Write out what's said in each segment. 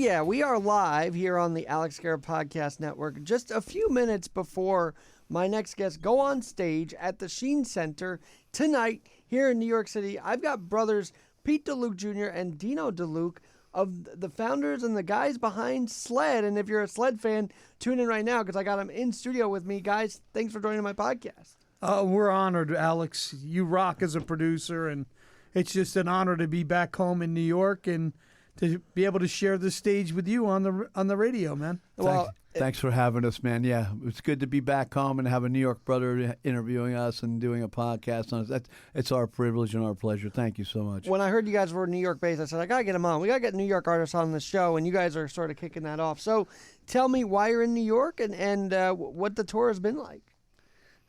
yeah, we are live here on the Alex Garrett Podcast Network just a few minutes before my next guest go on stage at the Sheen Center tonight here in New York City. I've got brothers Pete DeLuke Jr. and Dino DeLuke, of the founders and the guys behind SLEDD. And if you're a SLEDD fan, tune in right now because I got them in studio with me. Guys, thanks for joining my podcast. We're honored, Alex. You rock as a producer, and it's just an honor to be back home in New York and to be able to share the stage with you on the radio, man. Well, thanks for having us, man. Yeah, it's good to be back home and have a New York brother interviewing us and doing a podcast on us. It's our privilege and our pleasure. Thank you so much. When I heard you guys were New York based, I said, I got to get them on. We got to get New York artists on the show, and you guys are sort of kicking that off. So tell me why you're in New York and what the tour has been like.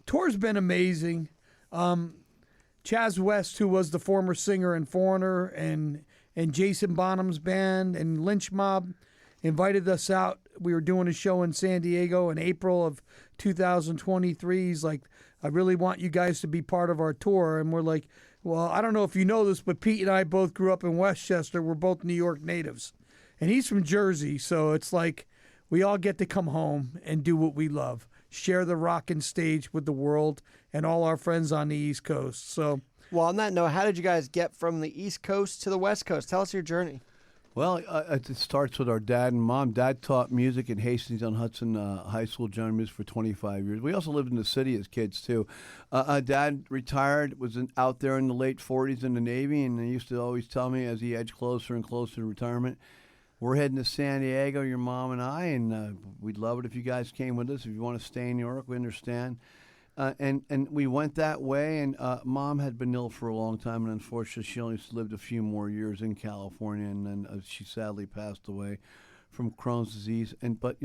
Tour's been amazing. Chaz West, who was the former singer in Foreigner, and Jason Bonham's band and Lynch Mob invited us out. We were doing a show in San Diego in April of 2023. He's like, I really want you guys to be part of our tour. And we're like, well, I don't know if you know this, but Pete and I both grew up in Westchester. We're both New York natives. And he's from Jersey, so it's like we all get to come home and do what we love. Share the rockin' stage with the world and all our friends on the East Coast. So, well, on that note, how did you guys get from the East Coast to the West Coast? Tell us your journey. Well, it starts with our dad and mom. Dad taught music at Hastings-on-Hudson High School, general music for 25 years. We also lived in the city as kids, too. Dad retired, was out there in the late 40s in the Navy, and he used to always tell me as he edged closer and closer to retirement, we're heading to San Diego, your mom and I, and we'd love it if you guys came with us. If you want to stay in New York, we understand. And we went that way, and Mom had been ill for a long time, and unfortunately she only lived a few more years in California, and then she sadly passed away from Crohn's disease. But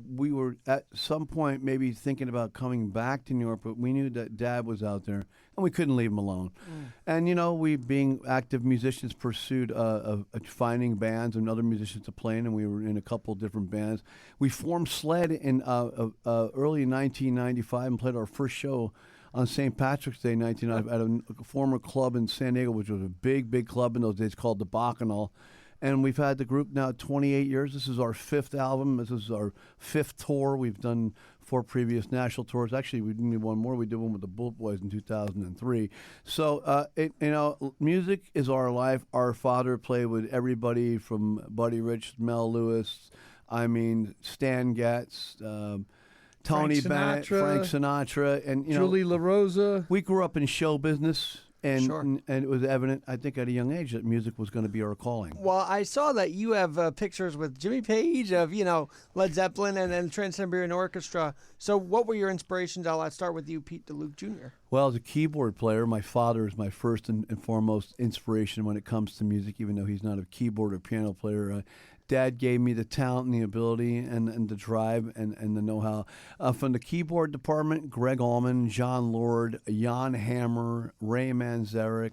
we were at some point maybe thinking about coming back to New York, but we knew that Dad was out there, and we couldn't leave him alone. And we, being active musicians, pursued finding bands and other musicians to play in, and we were in a couple different bands. We formed SLEDD in early 1995 and played our first show on St. Patrick's Day, 1995, at a former club in San Diego, which was a big club in those days called the Bacchanal. And we've had the group now 28 years. This is our fifth album. This is our fifth tour. We've done 4 previous national tours. Actually, we did one more. We did one with the Bullet Boys in 2003. So, music is our life. Our father played with everybody from Buddy Rich, Mel Lewis, Stan Getz, Tony Bennett, Frank Sinatra, and Julie LaRosa. We grew up in show business. And, sure. and it was evident, I think, at a young age that music was going to be our calling. Well, I saw that you have pictures with Jimmy Page of, Led Zeppelin and then Trans-Siberian Orchestra. So what were your inspirations? I'll start with you, Pete DeLuke Jr. Well, as a keyboard player, my father is my first and foremost inspiration when it comes to music, even though he's not a keyboard or piano player. Dad gave me the talent and the ability and the drive and the know-how. From the keyboard department, Greg Allman, John Lord, Jan Hammer, Ray Manzarek,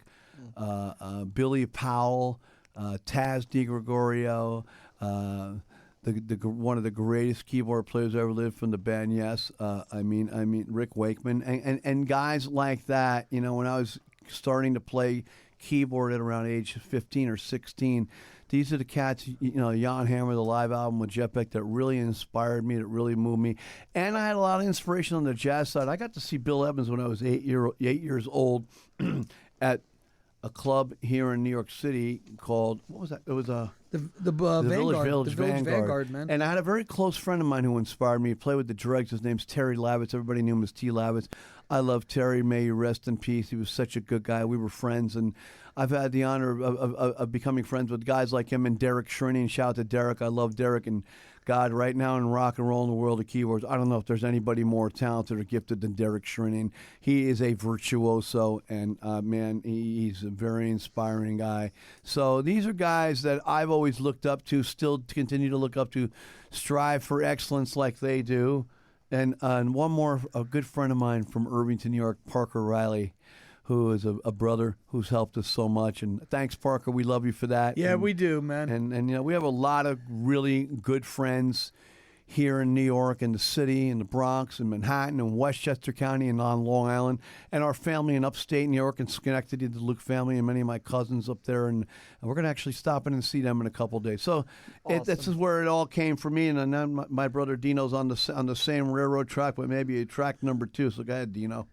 Billy Powell, Taz DiGregorio, one of the greatest keyboard players ever lived from the band Yes. Rick Wakeman and guys like that. When I was starting to play keyboard at around age 15 or 16, these are the cats, Jan Hammer, the live album with Jeff Beck, that really inspired me, that really moved me. And I had a lot of inspiration on the jazz side. I got to see Bill Evans when I was 8 years old at a club here in New York City called, what was that? It was the Village Vanguard, man. And I had a very close friend of mine who inspired me to play with the Dregs. His name's Terry Lavitz. Everybody knew him as T. Lavitz. I love Terry. May you rest in peace. He was such a good guy. We were friends, and I've had the honor of becoming friends with guys like him and Derek Shrinian. Shout out to Derek. I love Derek. And God, right now in rock and roll in the world of keyboards, I don't know if there's anybody more talented or gifted than Derek Shrinian. He is a virtuoso, and he's a very inspiring guy. So these are guys that I've always looked up to, still continue to look up to, strive for excellence like they do. And one more, a good friend of mine from Irvington, New York, Parker Riley, who is a brother who's helped us so much. And thanks, Parker. We love you for that. Yeah, we do, man. And we have a lot of really good friends here in New York and the city and the Bronx and Manhattan and Westchester County and on Long Island, and our family in upstate New York and Schenectady, the DeLuke family, and many of my cousins up there. And we're going to actually stop in and see them in a couple of days. So this is where it all came for me. And then my brother Dino's on the same railroad track, but maybe a track number 2. So go ahead, Dino.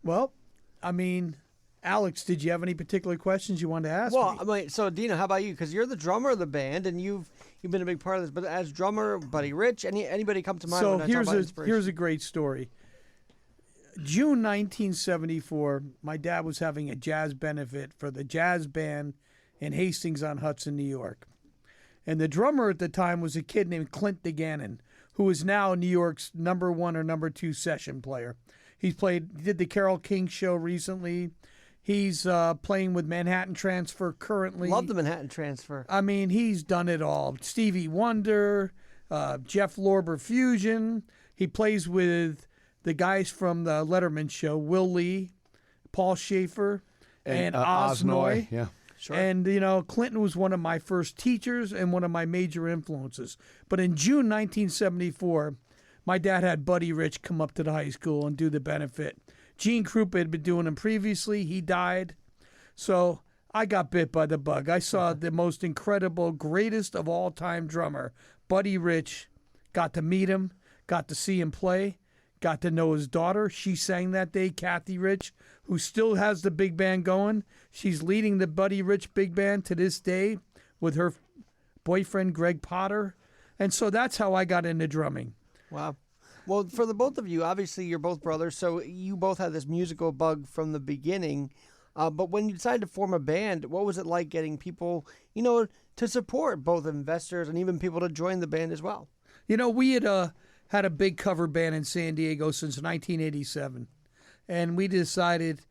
Well, I mean, Alex, did you have any particular questions you wanted to ask me? I mean, so Dino, how about you? Because you're the drummer of the band, and you've been a big part of this. But as drummer, Buddy Rich, anybody come to mind? So when I talk about inspiration? here's a great story. June 1974, my dad was having a jazz benefit for the jazz band in Hastings-on-Hudson, New York. And the drummer at the time was a kid named Clint DeGannon, who is now New York's number 1 or number 2 session player. He did the Carole King show recently. He's playing with Manhattan Transfer currently. Love the Manhattan Transfer. I mean, he's done it all. Stevie Wonder, Jeff Lorber Fusion. He plays with the guys from the Letterman show, Will Lee, Paul Schaefer, and Osnoy. Yeah. Sure. And, Clinton was one of my first teachers and one of my major influences. But in June 1974, my dad had Buddy Rich come up to the high school and do the benefit. Gene Krupa had been doing him previously. He died. So I got bit by the bug. I saw the most incredible, greatest of all-time drummer, Buddy Rich. Got to meet him, got to see him play, got to know his daughter. She sang that day, Kathy Rich, who still has the big band going. She's leading the Buddy Rich big band to this day with her boyfriend, Greg Potter. And so that's how I got into drumming. Wow. Well, for the both of you, obviously you're both brothers, so you both had this musical bug from the beginning. But when you decided to form a band, what was it like getting people, to support both investors and even people to join the band as well? We had a big cover band in San Diego since 1987. And we decided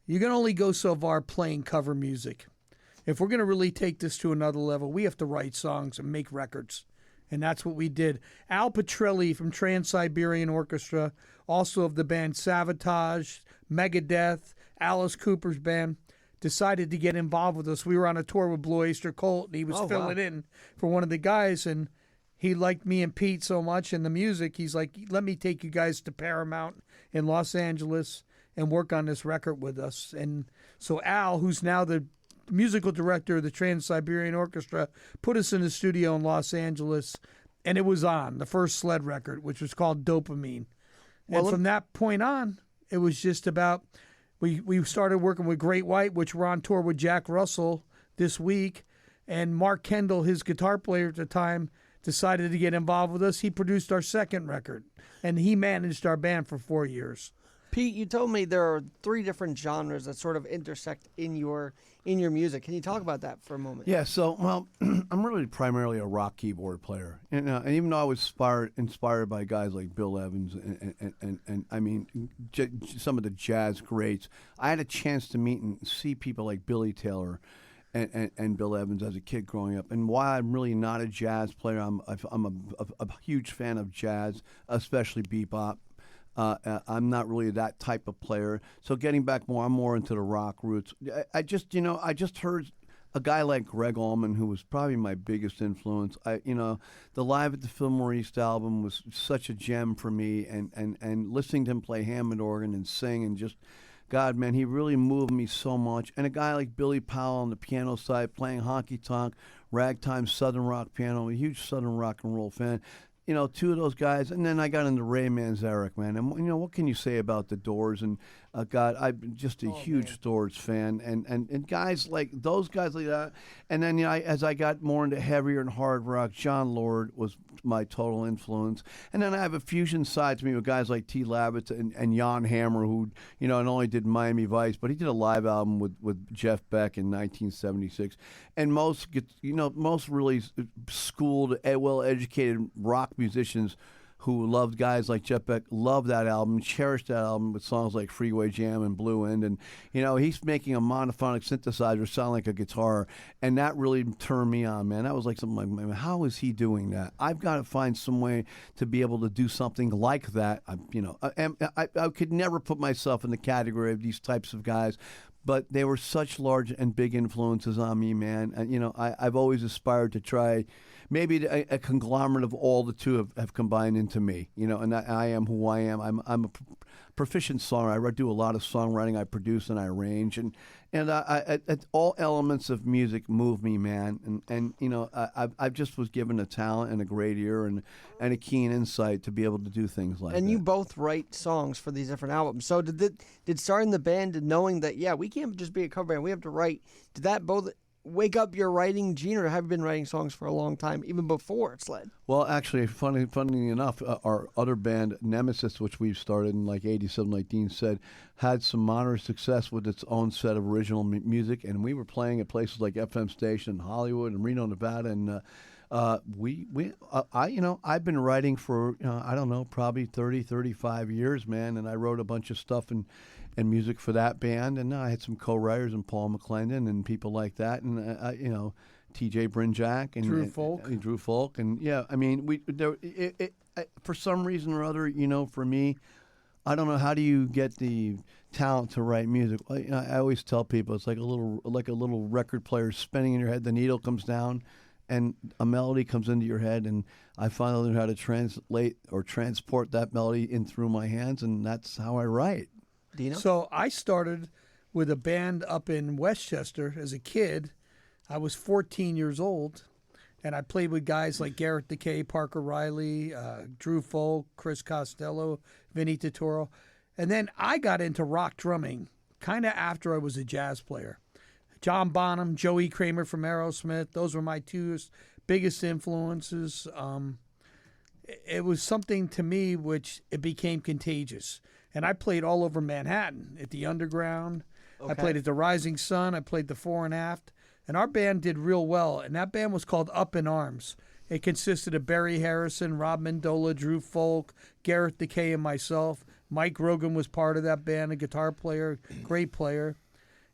you can only go so far playing cover music. If we're going to really take this to another level, we have to write songs and make records. And that's what we did. Al Petrelli from Trans-Siberian Orchestra, also of the band Savatage, Megadeth, Alice Cooper's band, decided to get involved with us. We were on a tour with Blue Oyster Cult, and he was filling in for one of the guys, and he liked me and Pete so much and the music, he's like, let me take you guys to Paramount in Los Angeles and work on this record with us. And so Al, who's now the musical director of the Trans-Siberian Orchestra, put us in the studio in Los Angeles, and it was on, the first SLEDD record, which was called Dopamine. And from that point on, it was just about, we started working with Great White, which we're on tour with Jack Russell this week, and Mark Kendall, his guitar player at the time, decided to get involved with us. He produced our second record, and he managed our band for 4 years. Pete, you told me there are 3 different genres that sort of intersect in your music. Can you talk about that for a moment? Yeah, so, I'm really primarily a rock keyboard player. And even though I was inspired by guys like Bill Evans and I mean, some of the jazz greats, I had a chance to meet and see people like Billy Taylor and Bill Evans as a kid growing up. And while I'm really not a jazz player, I'm a huge fan of jazz, especially bebop. I'm not really that type of player. So getting back I'm more into the rock roots. I just heard a guy like Greg Allman, who was probably my biggest influence. The Live at the Fillmore East album was such a gem for me, and listening to him play Hammond organ and sing, and just, God, man, he really moved me so much. And a guy like Billy Powell on the piano side, playing honky-tonk, ragtime, southern rock piano. I'm a huge southern rock and roll fan. 2 of those guys, and then I got into Ray Manzarek, man. And what can you say about the Doors? And God, I'm just a huge Doors fan, and guys like those guys like that. And then as I got more into heavier and hard rock, John Lord was my total influence. And then I have a fusion side to me with guys like T. Lavitz and Jan Hammer, who not only did Miami Vice, but he did a live album with Jeff Beck in 1976. And most really schooled, well-educated rock musicians who loved guys like Jeff Beck, loved that album, cherished that album with songs like Freeway Jam and Blue End. And, he's making a monophonic synthesizer sound like a guitar, and that really turned me on, man. That was like something like, man, how is he doing that? I've got to find some way to be able to do something like that. I could never put myself in the category of these types of guys, but they were such large and big influences on me, man. And, I've always aspired to try maybe a conglomerate of all the two have combined into me, and I am who I am. I'm a proficient songwriter. I do a lot of songwriting. I produce and I arrange, and all elements of music move me, man. And I just was given a talent and a great ear and a keen insight to be able to do things like that. And you both write songs for these different albums. So did starting the band and knowing that, we can't just be a cover band, we have to write, did that both wake up your writing gene, or have you been writing songs for a long time, even before SLEDD? Well, actually, funny enough, our other band, Nemesis, which we started in like 87, like Dean said, had some moderate success with its own set of original music, and we were playing at places like FM Station in Hollywood and Reno, Nevada, and I've been writing for, I don't know, probably 30, 35 years, man, and I wrote a bunch of stuff and music for that band, and I had some co-writers and Paul McClendon and people like that, and T.J. Brinjack and Drew Folk, and I mean, for some reason or other, for me, I don't know, how do you get the talent to write music? I always tell people it's like a little record player spinning in your head. The needle comes down, and a melody comes into your head, and I finally learned how to translate or transport that melody in through my hands, and that's how I write. Dino? So I started with a band up in Westchester as a kid. I was 14 years old, and I played with guys like Garrett DeKay, Parker Riley, Drew Folk, Chris Costello, Vinny Totoro. And then I got into rock drumming kind of after I was a jazz player. John Bonham, Joey Kramer from Aerosmith, those were my two biggest influences. It was something to me which it became contagious. And I played all over Manhattan, at the Underground. Okay. I played at the Rising Sun. I played the Fore and Aft. And our band did real well. And that band was called Up in Arms. It consisted of Barry Harrison, Rob Mendola, Drew Folk, Garrett DeKay, and myself. Mike Rogan was part of that band, a guitar player, great player.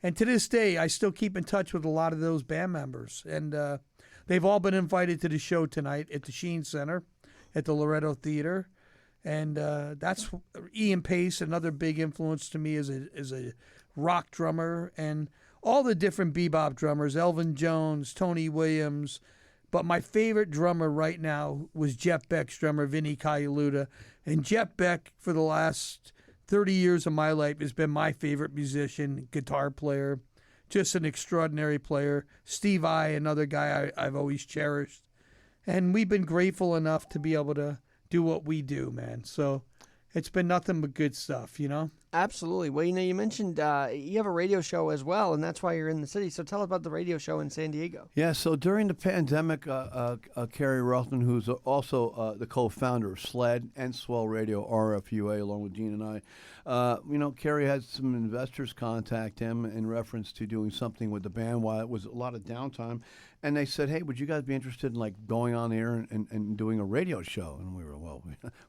And to this day, I still keep in touch with a lot of those band members. And they've all been invited to the show tonight at the Sheen Center, at the Loretto Theater. And that's Ian Pace, another big influence to me as a rock drummer, and all the different bebop drummers, Elvin Jones, Tony Williams. But my favorite drummer right now was Jeff Beck's drummer, Vinny Colaiuta. And Jeff Beck, for the last 30 years of my life, has been my favorite musician, guitar player, just an extraordinary player. Steve Vai, another guy I've always cherished. And we've been grateful enough to be able to do what we do, man. So it's been nothing but good stuff, Absolutely. Well, you mentioned you have a radio show as well, and that's why you're in the city. So tell us about the radio show in San Diego. Yeah, so during the pandemic, Kerry Rothman, who's also the co-founder of SLEDD and Swell Radio, RFUA, along with Gene and I, Kerry had some investors contact him in reference to doing something with the band while it was a lot of downtime. And they said, hey, would you guys be interested in going on air and doing a radio show? And we were, well,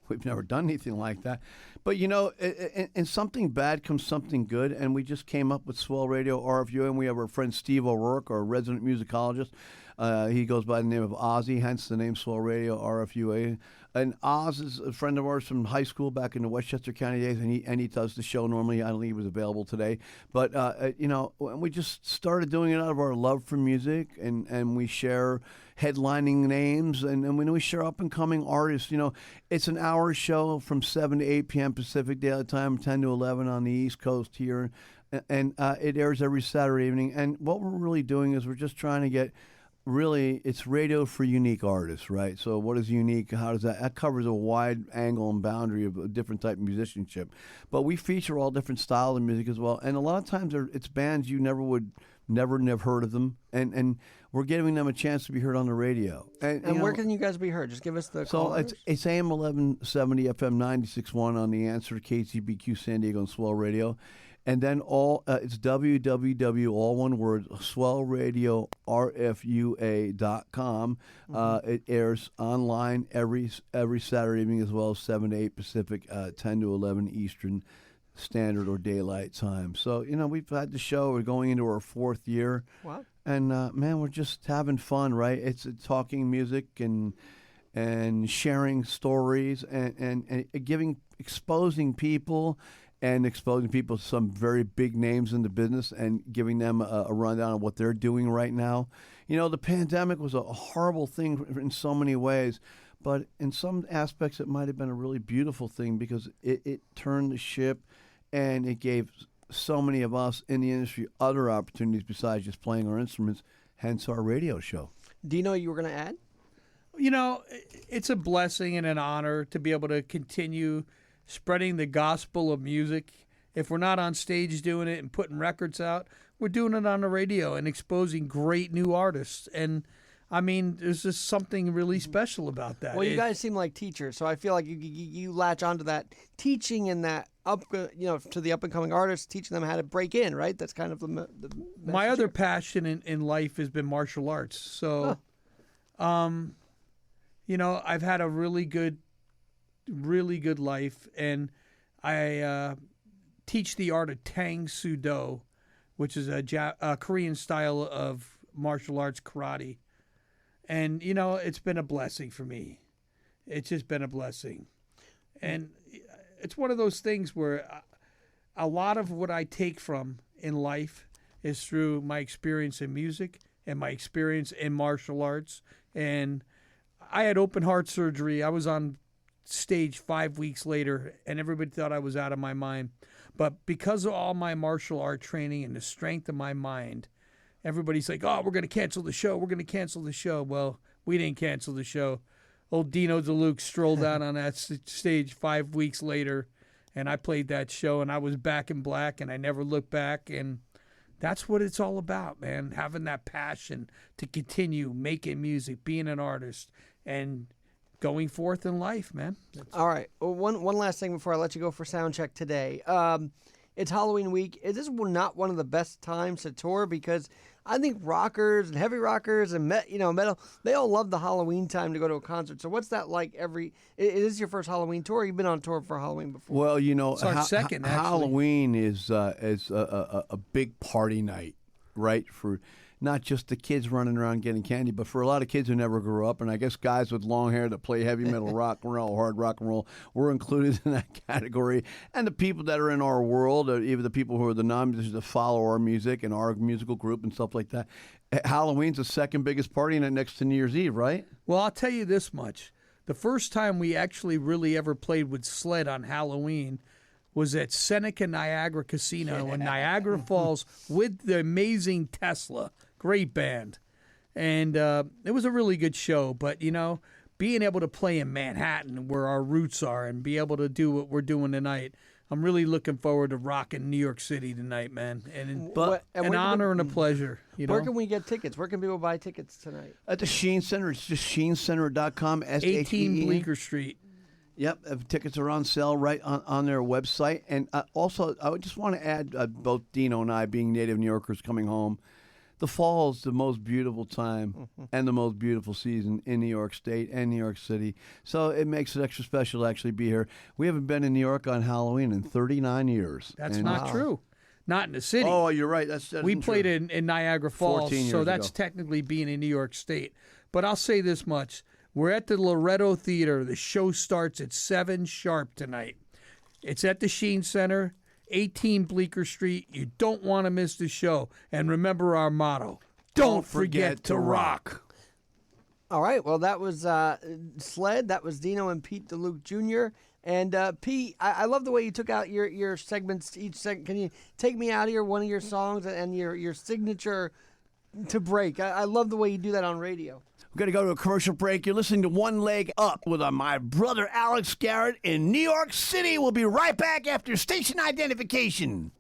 we've never done anything like that. But, in something bad comes something good. And we just came up with Swell Radio RFU. And we have our friend Steve O'Rourke, our resident musicologist. He goes by the name of Ozzy, hence the name Swell Radio RFUA. And Oz is a friend of ours from high school back in the Westchester County days, and he does the show normally. I don't think he was available today. But, we just started doing it out of our love for music, and we share headlining names, and when we share up-and-coming artists, it's an hour show from 7 to 8 p.m. Pacific Daylight Time, 10 to 11 on the East Coast here, and it airs every Saturday evening. And what we're really doing is we're just trying to get it's radio for unique artists, right? So what is unique? How does that covers a wide angle and boundary of a different type of musicianship. But we feature all different styles of music as well. And a lot of times it's bands you never have heard of them. And we're giving them a chance to be heard on the radio. And where can you guys be heard? Just give us the call. So it's AM 1170, FM 96.1 on the answer, KCBQ San Diego and Swell Radio. And then it's www, all one word, swellradiorfua.com. It airs online every Saturday evening as well as 7 to 8 Pacific, 10 to 11 Eastern Standard or Daylight Time. So, we've had the show. We're going into our 4th year. Wow. And, man, we're just having fun, right? It's talking music and sharing stories and exposing people and exposing people to some very big names in the business and giving them a rundown of what they're doing right now. You know, the pandemic was a horrible thing in so many ways, but in some aspects it might have been a really beautiful thing because it turned the ship and it gave so many of us in the industry other opportunities besides just playing our instruments, hence our radio show. Dino, you were going to add? You know, it's a blessing and an honor to be able to continue spreading the gospel of music. If we're not on stage doing it and putting records out, we're doing it on the radio and exposing great new artists. And I mean, there's just something really special about that. Well, you guys seem like teachers, so I feel like you latch onto that teaching and that to the up and coming artists, teaching them how to break in, right? That's kind of the my other passion in life has been martial arts. So, you know, I've had a really good life, and I teach the art of Tang Sudo, which is a Korean style of martial arts karate. And, you know, it's been a blessing for me. It's just been a blessing. And it's one of those things where a lot of what I take from in life is through my experience in music and my experience in martial arts. And I had open heart surgery. I was on stage 5 weeks later, and everybody thought I was out of my mind. But because of all my martial art training and the strength of my mind, everybody's like, oh, we're going to cancel the show. We're going to cancel the show. Well, we didn't cancel the show. Old Dino DeLuke strolled out on that stage 5 weeks later, and I played that show, and I was back in black, and I never looked back. And that's what it's all about, man, having that passion to continue making music, being an artist, and going forth in life, man. All right. Well, one last thing before I let you go for sound check today. It's Halloween week. Is this not one of the best times to tour? Because I think rockers and heavy rockers and metal, they all love the Halloween time to go to a concert. So what's that like? Is this your first Halloween tour? You've been on tour for Halloween before. Well, you know, It's our second, actually. Halloween is a big party night, right? For not just the kids running around getting candy, but for a lot of kids who never grew up, and I guess guys with long hair that play heavy metal, rock and roll, hard rock and roll, we're included in that category. And the people that are in our world, or even the people who are the non-musicians that follow our music and our musical group and stuff like that, Halloween's the second biggest party night next to New Year's Eve, right? Well, I'll tell you this much. The first time we actually really ever played with SLEDD on Halloween was at Seneca Niagara Casino in Niagara Falls with the amazing Tesla. Great band. And it was a really good show. But, you know, being able to play in Manhattan where our roots are and be able to do what we're doing tonight, I'm really looking forward to rocking New York City tonight, man. And an honor and a pleasure. Where can we get tickets? Where can people buy tickets tonight? At the Sheen Center. It's just sheencenter.com. 18 Bleecker Street. Yep, tickets are on sale right on their website. And also, I would just want to add, both Dino and I, being native New Yorkers coming home, the fall is the most beautiful time and the most beautiful season in New York State and New York City. So it makes it extra special to actually be here. We haven't been in New York on Halloween in 39 years. That's not true. Not in the city. Oh, you're right. We played in Niagara Falls, 14 years so that's ago. Technically being in New York State. But I'll say this much. We're at the Loretto Theater. The show starts at 7 sharp tonight. It's at the Sheen Center. 18 Bleecker Street. You don't want to miss the show. And remember our motto, don't forget to rock. All right. Well, that was SLEDD. That was Dino and Pete DeLuke Jr. And Pete, I love the way you took out your segments each segment. Can you take me out of one of your songs and your signature to break? I love the way you do that on radio. We're going to go to a commercial break. You're listening to One Leg Up with my brother Alex Garrett in New York City. We'll be right back after station identification.